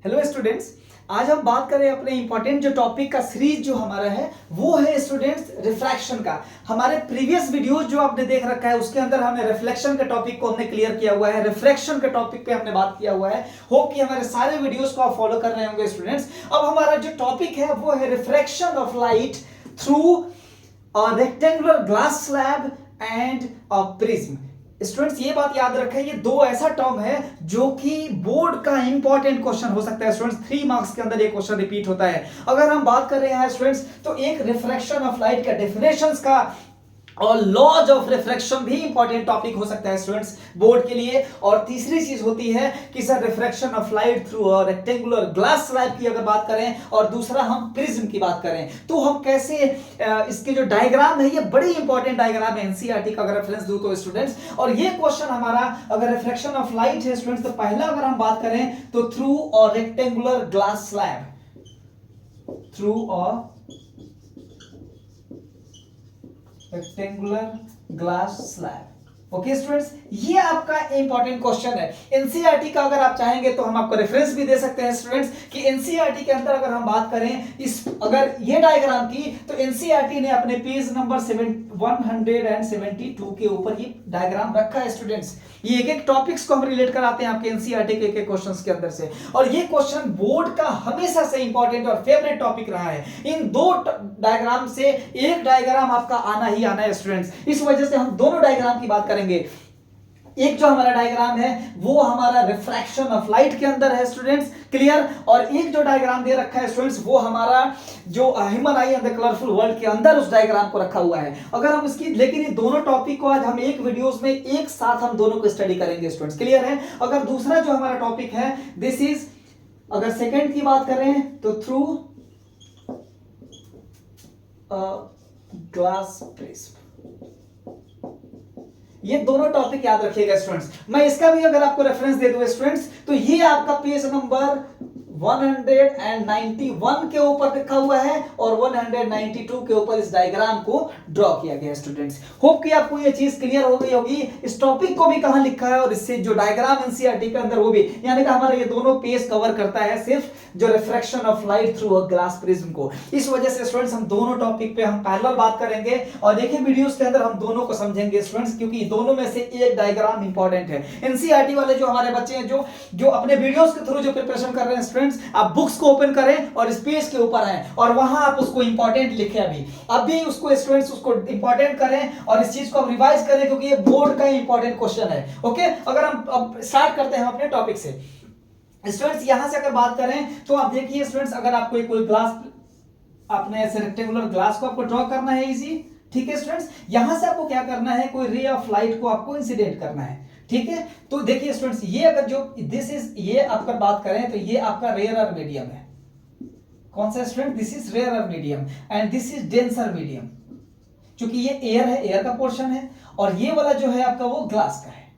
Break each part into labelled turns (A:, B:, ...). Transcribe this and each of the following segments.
A: Hello students, आज हम बात करें अपने इंपॉर्टेंट जो टॉपिक का सीरीज जो हमारा है वो है स्टूडेंट्स रिफ्रैक्शन का। हमारे प्रीवियस वीडियोस जो आपने देख रखा है उसके अंदर हमने रिफ्लेक्शन के टॉपिक को हमने क्लियर किया हुआ है, रिफ्रैक्शन के टॉपिक पे हमने बात किया हुआ है। होप कि हमारे सारे वीडियोस को आप फॉलो कर रहे होंगे स्टूडेंट्स। अब हमारा जो टॉपिक है वो है refraction of light through a rectangular glass slab and a prism. Students ये बात याद रखें, ये दो ऐसा टर्म है जो कि बोर्ड का इंपॉर्टेंट क्वेश्चन हो सकता है स्टूडेंट्स। 3 मार्क्स के अंदर ये क्वेश्चन रिपीट होता है। अगर हम बात कर रहे हैं स्टूडेंट्स तो एक रिफ्रैक्शन ऑफ लाइट का डेफिनेशंस का और लॉज ऑफ रिफ्रैक्शन भी इंपॉर्टेंट टॉपिक हो सकता है स्टूडेंट्स बोर्ड के लिए। और तीसरी चीज होती है कि sir refraction of light through a rectangular glass slab की अगर बात करें और दूसरा हम प्रिज्म की बात करें तो हम कैसे इसके जो डायग्राम है ये बड़ी इंपॉर्टेंट डायग्राम है, एनसीईआरटी का अगर रेफरेंस दूं तो स्टूडेंट्स। और ये क्वेश्चन हमारा अगर रिफ्रैक्शन ऑफ लाइट है स्टूडेंट्स तो पहला अगर हम बात करें तो through a rectangular glass slab, through a rectangular glass slab. Okay students, ये आपका इंपॉर्टेंट क्वेश्चन है एनसीईआरटी का। अगर आप चाहेंगे तो हम आपको रेफरेंस भी दे सकते हैं स्टूडेंट्स कि एनसीईआरटी के अंदर अगर हम बात करें इस अगर ये डायग्राम की तो एनसीईआरटी ने अपने पेज नंबर 172 के ऊपर ये डायग्राम रखा है स्टूडेंट्स। ये एक एक टॉपिक्स को हम रिलेट कराते हैं आपके एनसीईआरटी के एक क्वेश्चंस के अंदर से। और ये क्वेश्चन बोर्ड का हमेशा से इंपॉर्टेंट और फेवरेट टॉपिक रहा है। इन दो डायग्राम से एक डायग्राम आपका आना ही आना है स्टूडेंट्स। इस वजह से हम दोनों डायग्राम की बात करेंगे। एक जो हमारा डायग्राम है वो हमारा रिफ्रैक्शन ऑफ लाइट के अंदर है स्टूडेंट्स, क्लियर। और एक जो डायग्राम दे रखा है स्टूडेंट्स वो हमारा जो human I and the colourful world के अंदर उस डायग्राम को रखा हुआ है। अगर हम इसकी लेकिन ये दोनों टॉपिक को आज हम एक वीडियोस में एक साथ हम दोनों को स्टडी करेंगे स्टूडेंट्स, क्लियर है। अगर दूसरा जो हमारा टॉपिक है दिस इज, अगर सेकंड की बात करें तो थ्रू ग्लास प्रिज्म। ये दोनों टॉपिक याद रखिएगा स्टूडेंट्स। मैं इसका भी अगर आपको रेफरेंस दे दूं स्टूडेंट्स तो ये आपका पेज नंबर 191 के ऊपर लिखा हुआ है और 192 के ऊपर इस डायग्राम को ड्रॉ किया गया है स्टूडेंट्स। होप कि आपको ये चीज क्लियर हो गई होगी। इस टॉपिक को भी कहां लिखा है और इससे जो डायग्राम एनसीईआरटी के अंदर वो भी, यानी कि हमारा ये दोनों पेज कवर करता है सिर्फ जो refraction of light through a glass prism को। इस वजह से स्टूडेंट्स हम दोनों टॉपिक पे हम पैरेलल बात करेंगे और देखिए वीडियोस के अंदर हम दोनों को समझेंगे स्टूडेंट्स, क्योंकि दोनों में से एक डायग्राम इंपॉर्टेंट है। एनसीईआरटी वाले जो हमारे बच्चे हैं जो अपने वीडियोस के थ्रू जो प्रिपरेशन कर रहे हैं स्टूडेंट्स, आप बुक्स को ओपन करें और इस पेज के ऊपर आए और वहां आप उसको इंपॉर्टेंट लिखें। अभी उसको स्टूडेंट्स उसको इंपॉर्टेंट करें और इस चीज को आप रिवाइज करें क्योंकि ये बोर्ड का इंपॉर्टेंट क्वेश्चन है। ओके, अगर हम अब स्टार्ट करते हैं अपने टॉपिक से स्टूडेंट्स। यहां से अगर बात करें तो आप देखिए स्टूडेंट्स, अगर आपको कोई ग्लास आपने ऐसे रेक्टेंगुलर ग्लास को आपको ड्रॉ करना है इजी, ठीक है स्टूडेंट्स। यहां से आपको क्या करना है, कोई रे ऑफ लाइट को आपको इंसिडेंट करना है, ठीक है। तो देखिए स्टूडेंट्स, ये अगर जो दिस इज, ये आपका बात करें तो ये आपका रेयरर मीडियम है। कौन सा student, this is rarer medium and this is denser medium. क्योंकि ये एयर है, एयर का पोर्शन है, और ये वाला जो है आपका वो ग्लास का है,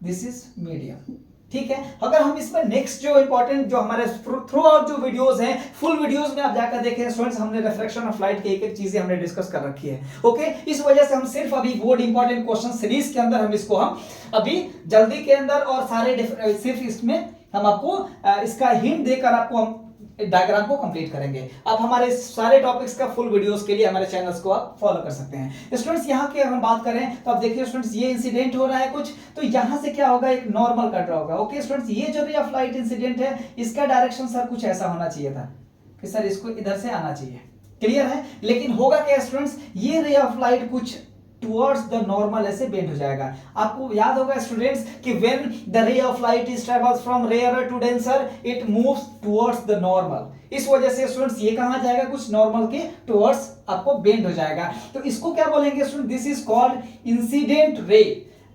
A: दिस इज मीडियम, ठीक है। अगर हम इसमें नेक्स्ट जो इंपॉर्टेंट जो हमारे थ्रू आउट जो वीडियोस हैं, फुल वीडियोस में आप जाकर देखें स्टूडेंट्स, हमने रिफ्रैक्शन ऑफ लाइट की एक एक चीजें हमने डिस्कस कर रखी है। ओके, इस वजह से हम सिर्फ अभी बोर्ड इंपॉर्टेंट क्वेश्चन सीरीज के अंदर हम इसको हम अभी जल्दी के अंदर और सारे सिर्फ इसमें हम आपको इसका हिंट देकर आपको हम डायग्राम को कंप्लीट करेंगे। आप हमारे सारे टॉपिक्स का फुल वीडियोस के लिए हमारे चैनल्स को आप फॉलो कर सकते हैं स्टूडेंट्स। यहाँ की अगर हम बात करें तो आप देखिए स्टूडेंट्स, ये इंसिडेंट हो रहा है कुछ, तो यहां से क्या होगा, एक नॉर्मल कट होगा। ओके स्टूडेंट्स, ये जो रे ऑफ लाइट इंसिडेंट है इसका डायरेक्शन सर कुछ ऐसा होना चाहिए था कि सर इसको इधर से आना चाहिए, क्लियर है। लेकिन होगा क्या स्टूडेंट्स, ये रे ऑफ लाइट कुछ टुवर्ड्स द नॉर्मल ऐसे बेंड हो जाएगा। आपको याद होगा स्टूडेंट्स कि when the ray of light is travels from rarer to denser it moves towards the normal. इस वजह से स्टूडेंट्स ये कहां जाएगा, कुछ नॉर्मल के टुवर्ड्स आपको बेंड हो जाएगा। तो इसको क्या बोलेंगे student, this is called incident ray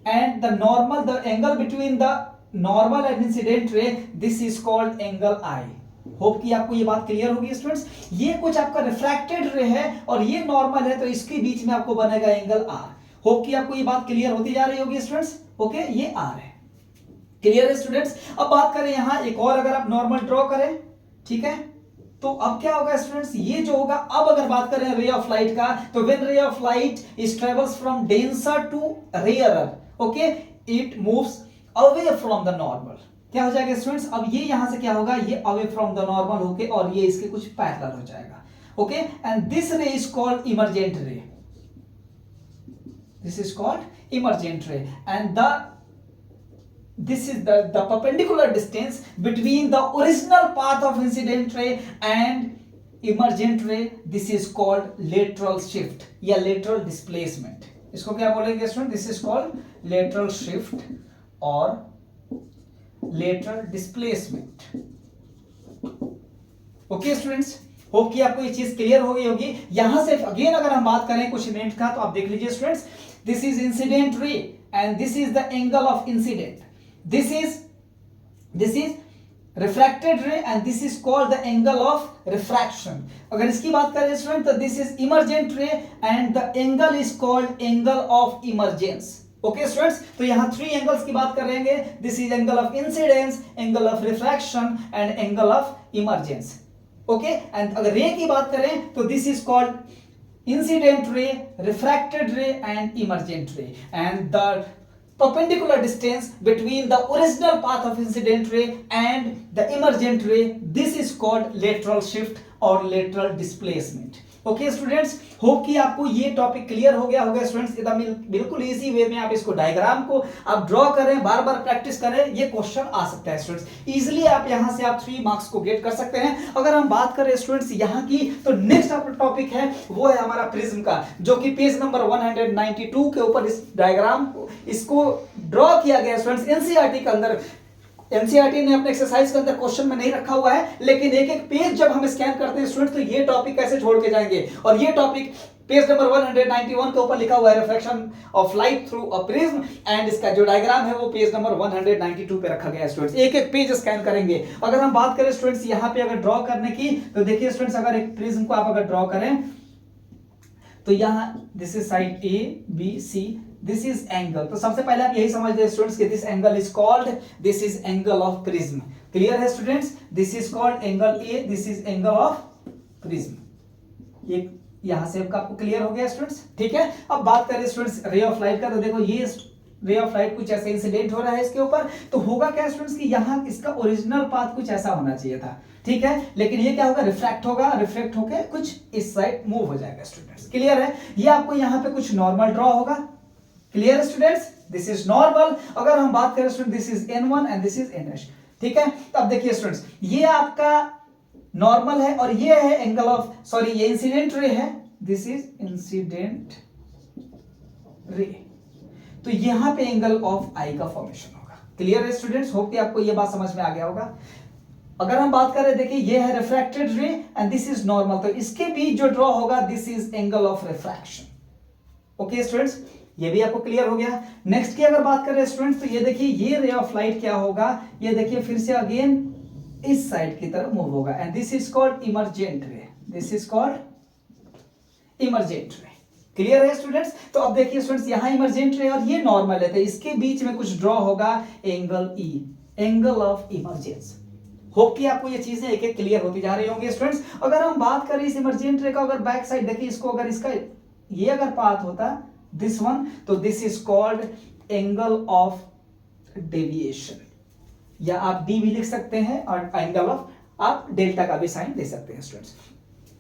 A: and the normal, the angle between the normal and incident ray, this is called angle I. Hope कि आपको ये बात क्लियर होगी स्टूडेंट्स। ये कुछ आपका रिफ्रैक्टेड रे है और ये नॉर्मल है, तो इसके बीच में आपको बनेगा एंगल आर। होप कि आपको ये बात क्लियर होती जा रही होगी स्टूडेंट्स। ओके, ये आर है, क्लियर है स्टूडेंट्स। अब बात करें यहां एक और, अगर आप नॉर्मल ड्रॉ करें, ठीक है, तो अब क्या होगा स्टूडेंट्स, ये जो होगा, अब अगर बात करें रे ऑफ लाइट का, तो when ray of light is travels from denser to rarer, okay, it moves away from the normal. क्या हो जाएगा स्टूडेंट्स, अब ये यहां से क्या होगा, ये अवे फ्रॉम द नॉर्मल होके और ये इसके कुछ पैरेलल हो जाएगा. ओके, एंड दिस रे इज कॉल्ड इमर्जेंट रे. दिस इज कॉल्ड इमर्जेंट रे and this is the perpendicular distance between the original path of incident ray and emergent ray. This is called lateral shift या lateral displacement. इसको क्या बोलेंगे student, this is called lateral shift और lateral displacement. Okay students, hope कि आपको ये चीज clear हो गई होगी. यहां से अगेन अगर हम बात करें कुछ इवेंट का तो आप देख लीजिए students, this is incident ray and this is the angle of incident. This is refracted ray and this is called the angle of refraction. अगर इसकी बात करें स्टूडेंट तो this is emergent ray and the angle is called angle of emergence. Okay students, तो यहाँ 3 angles की बात कर रहे हैं. This is angle of incidence, angle of refraction and angle of emergence. Okay, and अगर रे की बात करें तो this is called incident ray, refracted ray and emergent रे. And the perpendicular distance between the original path of incident ray and the emergent ray, this is called lateral shift or lateral displacement. Okay students, hope कि आपको ये topic clear हो गया होगा students. एकदम बिल्कुल easy way में आप इसको डायग्राम को आप ड्रॉ करें, बार बार प्रैक्टिस करें, ये क्वेश्चन आ सकता है स्टूडेंट्स. इजीली आप यहां से आप 3 मार्क्स को गेट कर सकते हैं. अगर हम बात करें स्टूडेंट्स यहां की तो नेक्स्ट टॉपिक है वो है हमारा प्रिज्म का, जो कि पेज नंबर 192 के ऊपर इस डायग्राम को इसको ड्रॉ किया गया स्टूडेंट्स. एनसीईआरटी के अंदर, एनसीईआरटी ने अपने एक्सरसाइज के अंदर क्वेश्चन में नहीं रखा हुआ है, लेकिन एक एक पेज जब हम स्कैन करते हैं स्टूडेंट तो ये टॉपिक कैसे छोड़ के जाएंगे. और ये टॉपिक पेज नंबर 191 के ऊपर लिखा हुआ है, reflection of light through a prism, and इसका जो डायग्राम है वो पेज नंबर 192 पे रखा गया है स्टूडेंट्स. एक एक पेज स्कैन करेंगे. अगर हम बात करें स्टूडेंट्स यहाँ पे अगर ड्रॉ करने की तो देखिए स्टूडेंट्स, अगर एक प्रिज्म को आप अगर ड्रॉ करें तो यहाँ this is side A B C, this is angle. तो सबसे पहले आप यही समझ लें स्टूडेंट्स कि this angle is called, this is angle of prism. Clear है students, this is called angle A, this is angle of prism. ये यहां से आपको क्लियर हो गया स्टूडेंट्स, ठीक है. अब बात करें स्टूडेंट्स रे ऑफ लाइट का, तो देखो ये रे ऑफ लाइट कुछ ऐसे इंसिडेंट हो रहा है इसके ऊपर, तो होगा क्या स्टूडेंट्स कि यहाँ इसका ओरिजिनल पाथ कुछ ऐसा होना चाहिए था, ठीक है. लेकिन ये क्या होगा, रिफ्रैक्ट होगा, रिफ्लेक्ट होकर कुछ इस साइड मूव हो जाएगा स्टूडेंट्स. क्लियर है. ये आपको यहाँ पे कुछ नॉर्मल ड्रॉ होगा. Clear students, this is normal. अगर हम बात करें student, this is n1 and this is n', ठीक है. तो अब देखिए स्टूडेंट्स, ये आपका नॉर्मल है और ये है एंगल ऑफ, सॉरी ये इंसिडेंट रे है, दिस इज इंसिडेंट रे. तो यहां पे एंगल ऑफ आई का फॉर्मेशन होगा. क्लियर है स्टूडेंट्स, होप कि आपको ये बात समझ में आ गया होगा. अगर हम बात करें, देखिए ये है refracted ray and this is normal, तो इसके बीच जो ड्रॉ होगा this is angle of refraction. Okay students, ये भी आपको क्लियर हो गया. नेक्स्ट की अगर बात करें स्टूडेंट्स तो ये देखिए ये रे ऑफ लाइट क्या होगा, ये देखिए फिर से अगेन इस साइड की तरफ मूव होगा and this is called emergent रे. दिस इज कॉल्ड इमर्जेंट रे. क्लियर है स्टूडेंट्स. तो अब देखिए स्टूडेंट्स, यहां इमर्जेंट रे और ये नॉर्मल है, तो इसके बीच में कुछ ड्रॉ होगा angle E, angle of emergence. Hope कि आपको ये चीजें एक एक क्लियर होती जा रही होंगी स्टूडेंट्स. अगर हम बात करें इस इमर्जेंट रे का, अगर बैक साइड देखिए इसको, अगर इसका ये अगर पाथ होता दिस वन, तो this is called angle of deviation, या आप डी भी लिख सकते हैं और एंगल ऑफ आप डेल्टा का भी साइन दे सकते हैं स्टूडेंट्स.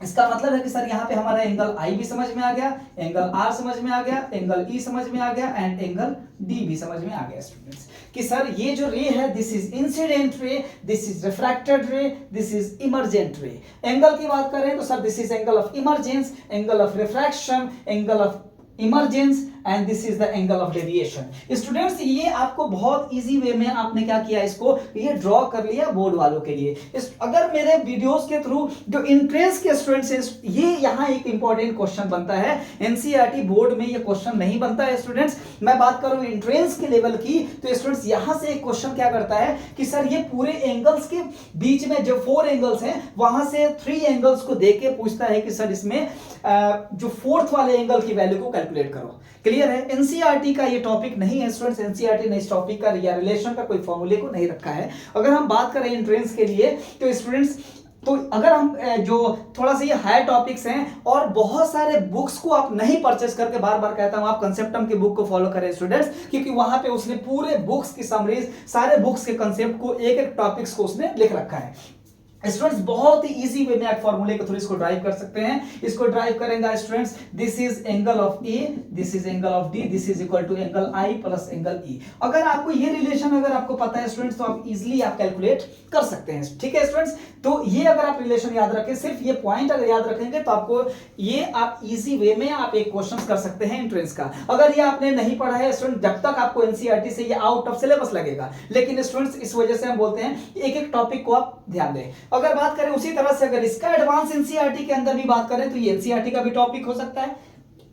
A: इसका मतलब है कि सर यहाँ पे हमारा एंगल आई भी समझ में आ गया, एंगल आर समझ में आ गया, एंगल ई समझ में आ गया एंड एंगल डी भी समझ में आ गया स्टूडेंट्स, कि सर ये जो रे है this is incident ray, this is refracted रे, दिस इज इमर्जेंट रे. एंगल की बात करें तो sir this is angle of emergence, angle of refraction, angle of emergence and this is the angle of deviation. Students ये आपको बहुत easy way में आपने क्या किया, इसको ये ड्रॉ कर लिया बोर्ड वालों के लिए. अगर मेरे वीडियोस के थ्रू जो इंट्रेंस के स्टूडेंट्स हैं, ये यहाँ एक इंपॉर्टेंट क्वेश्चन बनता है. एनसीईआरटी बोर्ड में ये क्वेश्चन नहीं बनता है स्टूडेंट्स. मैं बात करूं इंट्रेंस के लेवल की, तो स्टूडेंट्स यहां से एक क्वेश्चन क्या करता है कि सर ये पूरे एंगल्स के बीच में जो 4 एंगल्स हैं वहां से 3 एंगल्स को देख के पूछता है कि सर इसमें जो 4th वाले एंगल की वैल्यू को कैलकुलेट करो. क्लियर है. एनसीईआरटी का ये टॉपिक नहीं है स्टूडेंट्स. एनसीईआरटी ने इस टॉपिक का या रिलेशन का कोई फॉर्मूले को नहीं रखा है. अगर हम बात करें एंट्रेंस के लिए तो स्टूडेंट्स तो अगर हम जो थोड़ा सा ये हाई टॉपिक्स हैं और बहुत सारे बुक्स को आप नहीं परचेस करके, बार बार कहता हूं आप कंसेप्टम की बुक को फॉलो करें स्टूडेंट्स, क्योंकि वहां पे उसने पूरे बुक्स की समरीज, सारे बुक्स के कंसेप्ट को, एक एक टॉपिक्स को उसने लिख रखा है। स्टूडेंट्स बहुत ही इजी वे में आप फॉर्मूले के थ्रू इसको ड्राइव कर सकते हैं। इसको ड्राइव करेंगे students, this is angle of A, this is angle of D, this is equal to angle I plus angle E. अगर आपको ये रिलेशन अगर आपको पता है स्टूडेंट्स, तो आप इजीली आप कैलकुलेट कर सकते हैं। ठीक है स्टूडेंट्स, तो ये अगर आप रिलेशन याद रखें, सिर्फ ये पॉइंट अगर याद रखेंगे तो आपको ये आप इजी वे में आप एक क्वेश्चन कर सकते हैं एंट्रेंस का। अगर ये आपने नहीं पढ़ा है स्टूडेंट, जब तक आपको एनसीईआरटी से ये आउट ऑफ सिलेबस लगेगा, लेकिन स्टूडेंट्स इस वजह से हम बोलते हैं एक एक टॉपिक को आप ध्यान दें। अगर बात करें उसी तरह से, अगर इसका एडवांस एनसीईआरटी के अंदर भी बात करें तो ये एनसीईआरटी का भी टॉपिक हो सकता है।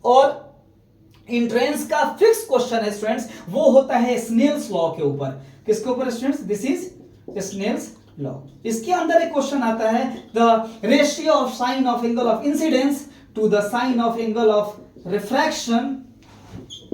A: और एंट्रेंस का फिक्स क्वेश्चन है स्टूडेंट्स, वो होता है स्नेल्स लॉ के ऊपर। किसके ऊपर students? This is Snell's law. इसके अंदर एक क्वेश्चन आता है, the ratio of sine of angle of incidence to the sine of angle of refraction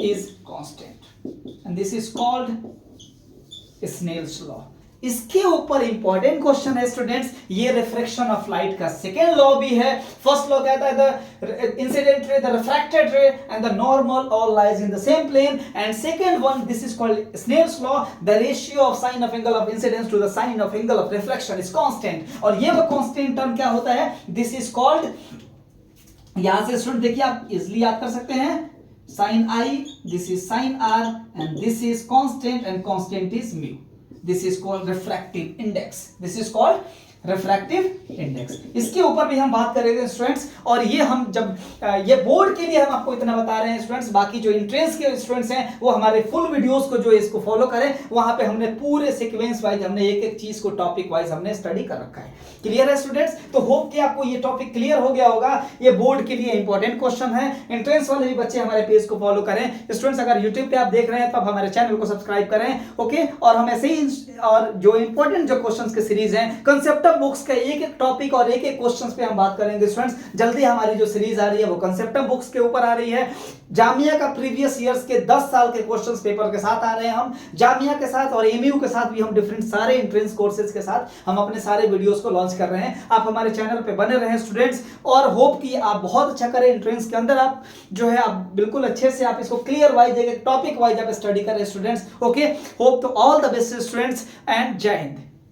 A: is constant and this is called Snell's law. इसके ऊपर इंपॉर्टेंट क्वेश्चन है students, ये refraction of light का सेकेंड लॉ भी है। First law कहता है the incident ray, the refracted ray and the normal all lies in the same plane, and second one this is called Snell's law, the ratio of sine of angle of incidence to the sine of angle of reflection is constant. और ये वो constant term क्या होता है? This is called, यहां से student देखिए आप इजीली याद कर सकते हैं, sin I, this is sin R, and this is constant, and constant is mu. This is called refractive index. This is called refractive index. इसके ऊपर भी हम बात करेंगे स्टूडेंट्स। और ये हम जब ये बोर्ड के लिए हम आपको इतना बता रहे हैं स्टूडेंट्स, बाकी जो एंट्रेंस के स्टूडेंट्स हैं वो हमारे फुल वीडियोस को जो इसको फॉलो करें, वहां पे हमने पूरे सीक्वेंस वाइज हमने एक एक चीज को टॉपिक वाइज हमने स्टडी कर रखा है। क्लियर है स्टूडेंट्स? तो होप कि आपको ये टॉपिक क्लियर हो गया होगा। ये बोर्ड के लिए इंपॉर्टेंट क्वेश्चन है। एंट्रेंस वाले भी बच्चे हमारे पेज को फॉलो करें स्टूडेंट्स। अगर यूट्यूब पे आप देख रहे हैं तो आप हमारे चैनल को सब्सक्राइब करें, ओके। और हम ऐसे ही और जो इंपॉर्टेंट जो क्वेश्चंस के सीरीज हैं, कंसेप्ट ऑफ बुक्स का एक एक टॉपिक और एक एक क्वेश्चंस पे हम बात करेंगे स्टूडेंट्स। जल्दी हमारी जो सीरीज आ रही है वो कंसेप्ट ऑफ बुक्स के ऊपर आ रही है। जामिया का प्रीवियस ईयर्स के 10 साल के क्वेश्चंस पेपर के साथ आ रहे हैं हम। जामिया के साथ और एमयू के साथ भी हम डिफरेंट सारे एंट्रेंस कोर्सेज के साथ हम अपने सारे वीडियोस को लॉन्च कर रहे हैं। आप हमारे चैनल पे बने रहें स्टूडेंट्स, और होप कि आप बहुत अच्छा करें एंट्रेंस के अंदर। आप जो है आप बिल्कुल अच्छे से आप इसको क्लियर वाइज एक टॉपिक वाइज आप स्टडी करें स्टूडेंट्स, ओके। होप तो all the best students and जय हिंद।